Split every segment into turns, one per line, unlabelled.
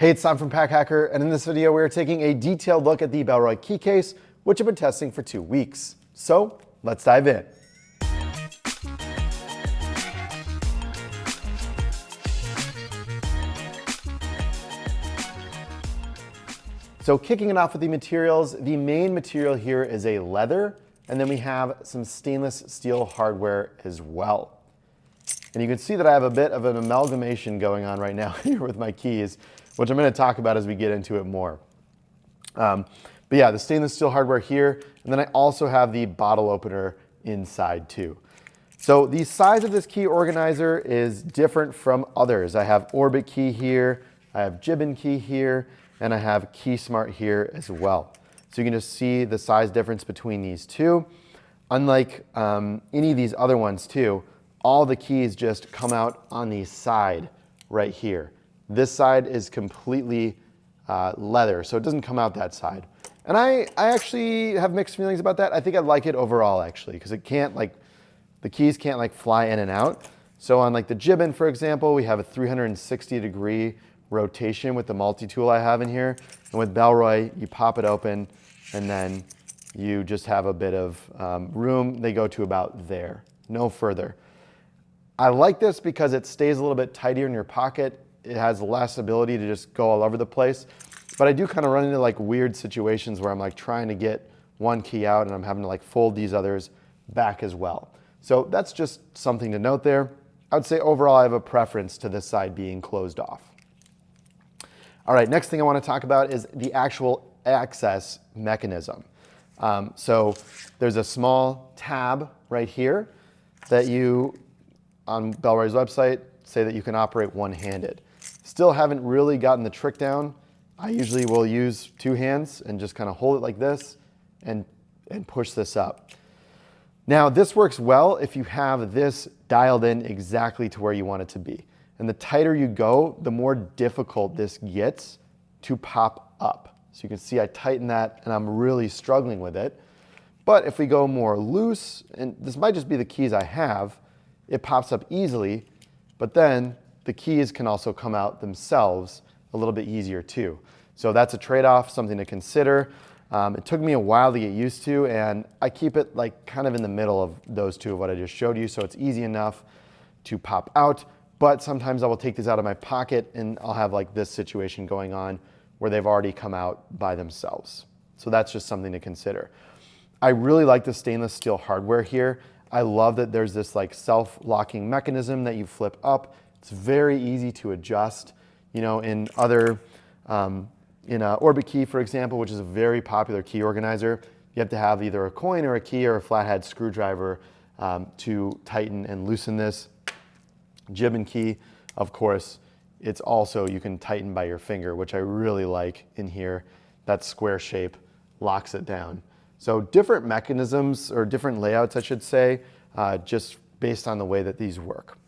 Hey, it's Tom from Pack Hacker, and in this video we're taking a detailed look at the Bellroy key case, which I've been testing for 2 weeks. So let's dive in. So kicking it off with the materials, the main material here is a leather, and then we have some stainless steel hardware as well. And you can see that I have a bit of an amalgamation going on right now here with my keys, which I'm going to talk about as we get into it more. But yeah, the stainless steel hardware here, and then I also have the bottle opener inside too. So the size of this key organizer is different from others. I have Orbit key here, I have Jibbin key here, and I have Key Smart here as well. So you can just see the size difference between these two. Unlike any of these other ones too, all the keys just come out on the side right here. This side is completely leather, so it doesn't come out that side. And I actually have mixed feelings about that. I think I like it overall actually, because it can't the keys can't fly in and out. So on the Jibbin, for example, we have a 360-degree rotation with the multi-tool I have in here. And with Bellroy, you pop it open and then you just have a bit of room. They go to about there, no further. I like this because it stays a little bit tighter in your pocket. It has less ability to just go all over the place. But I do kind of run into weird situations where I'm trying to get one key out and I'm having to fold these others back as well. So that's just something to note there. I would say overall I have a preference to this side being closed off. All right, next thing I want to talk about is the actual access mechanism. So there's a small tab right here that you, on Bellroy's website, say that you can operate one-handed. Still haven't really gotten the trick down. I usually will use 2 hands and just kind of hold it like this and push this up. Now this works well if you have this dialed in exactly to where you want it to be. And the tighter you go, the more difficult this gets to pop up. So you can see I tighten that and I'm really struggling with it. But if we go more loose, and this might just be the keys I have, it pops up easily, but then the keys can also come out themselves a little bit easier too. So that's a trade-off, something to consider. It took me a while to get used to, and I keep it kind of in the middle of those two of what I just showed you, so it's easy enough to pop out. But sometimes I will take these out of my pocket and I'll have this situation going on where they've already come out by themselves. So that's just something to consider. I really like the stainless steel hardware here. I love that there's this self-locking mechanism that you flip up. It's very easy to adjust. You know, in other, in Orbit key, for example, which is a very popular key organizer, you have to have either a coin or a key or a flathead screwdriver to tighten and loosen this. Jibbin key, of course, it's also, you can tighten by your finger, which I really like in here. That square shape locks it down. So different mechanisms, or different layouts, I should say, just based on the way that these work.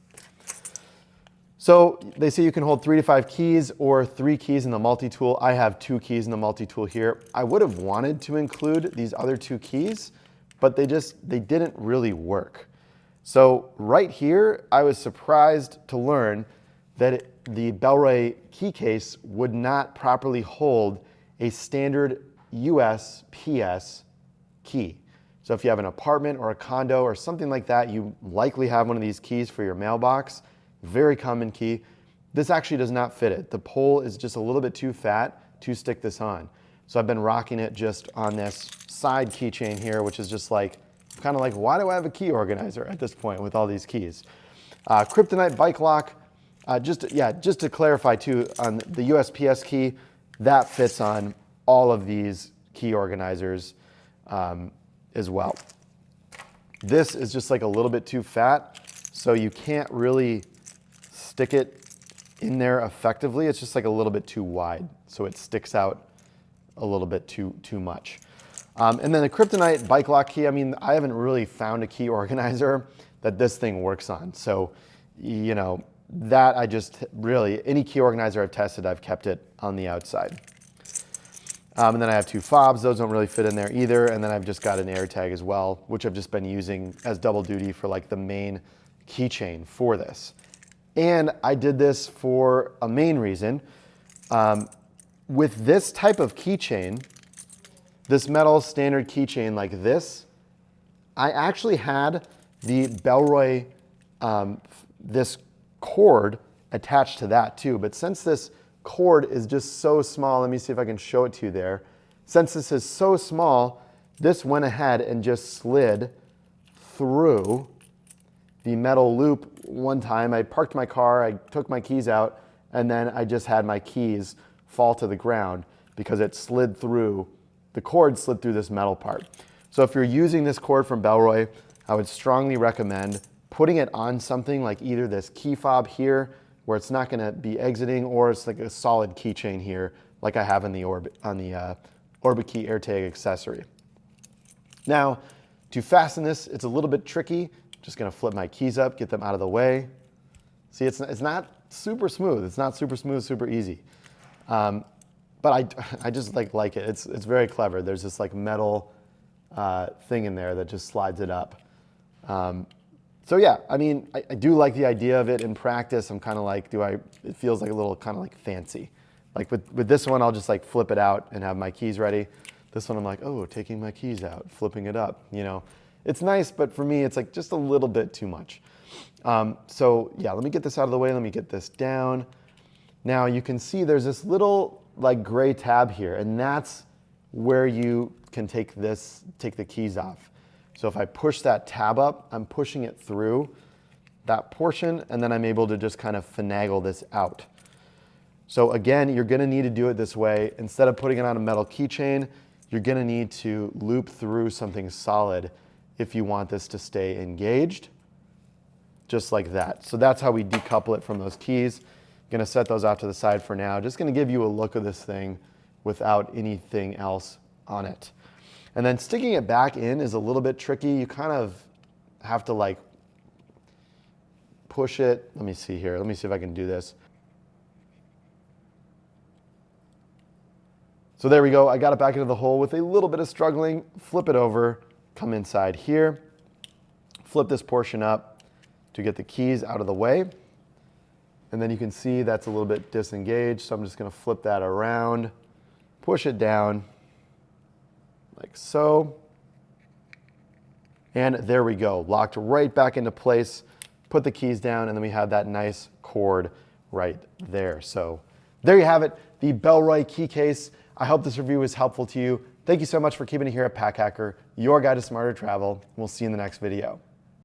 So they say you can hold 3 to 5 keys or 3 keys in the multi-tool. I have 2 keys in the multi-tool here. I would have wanted to include these other 2 keys, but they didn't really work. So right here, I was surprised to learn that the Bellroy key case would not properly hold a standard USPS key. So if you have an apartment or a condo or something like that, you likely have one of these keys for your mailbox. Very common key. This actually does not fit it. The pole is just a little bit too fat to stick this on. So I've been rocking it just on this side keychain here, which is just why do I have a key organizer at this point with all these keys? Kryptonite bike lock, just to clarify too, on the USPS key, that fits on all of these key organizers as well. This is just a little bit too fat, so you can't really stick it in there effectively. It's just a little bit too wide, so it sticks out a little bit too much. And then the Kryptonite bike lock key, I haven't really found a key organizer that this thing works on. So, you know, that any key organizer I've tested, I've kept it on the outside. And then I have 2 fobs. Those don't really fit in there either. And then I've just got an air tag as well, which I've just been using as double duty for the main keychain for this. And I did this for a main reason. With this type of keychain, this metal standard keychain like this, I actually had the Bellroy, this cord attached to that too. But since this cord is just so small, let me see if I can show it to you there. Since this is so small, this went ahead and just slid through the metal loop one time. I parked my car, I took my keys out, and then I just had my keys fall to the ground because it slid through, the cord slid through this metal part. So if you're using this cord from Bellroy, I would strongly recommend putting it on something like either this key fob here, where it's not gonna be exiting, or it's like a solid keychain here, like I have in the Orbit Key AirTag accessory. Now, to fasten this, it's a little bit tricky. Just gonna flip my keys up, get them out of the way. See, it's not super smooth. It's not super smooth, super easy. But I just like it. It's very clever. There's this like metal thing in there that just slides it up. So yeah, I mean, I do like the idea of it in practice. I'm kind of like, it feels like a little kind of like fancy. Like with this one, I'll just like flip it out and have my keys ready. This one, I'm like, oh, taking my keys out, flipping it up, you know. It's nice, but for me, it's like just a little bit too much. So yeah, let me get this out of the way. Let me get this down. Now you can see there's this little like gray tab here, and that's where you can take the keys off. So if I push that tab up, I'm pushing it through that portion, and then I'm able to just kind of finagle this out. So again, you're gonna need to do it this way. Instead of putting it on a metal keychain, you're gonna need to loop through something solid if you want this to stay engaged, just like that. So that's how we decouple it from those keys. Gonna set those off to the side for now. Just gonna give you a look of this thing without anything else on it. And then sticking it back in is a little bit tricky. You kind of have to like push it. Let me see here. Let me see if I can do this. So there we go. I got it back into the hole with a little bit of struggling. Flip it over, come inside here, flip this portion up to get the keys out of the way. And then you can see that's a little bit disengaged. So I'm just gonna flip that around, push it down like so. And there we go, locked right back into place. Put the keys down, and then we have that nice cord right there. So there you have it, the Bellroy key case. I hope this review was helpful to you. Thank you so much for keeping it here at Pack Hacker, your guide to smarter travel. We'll see you in the next video.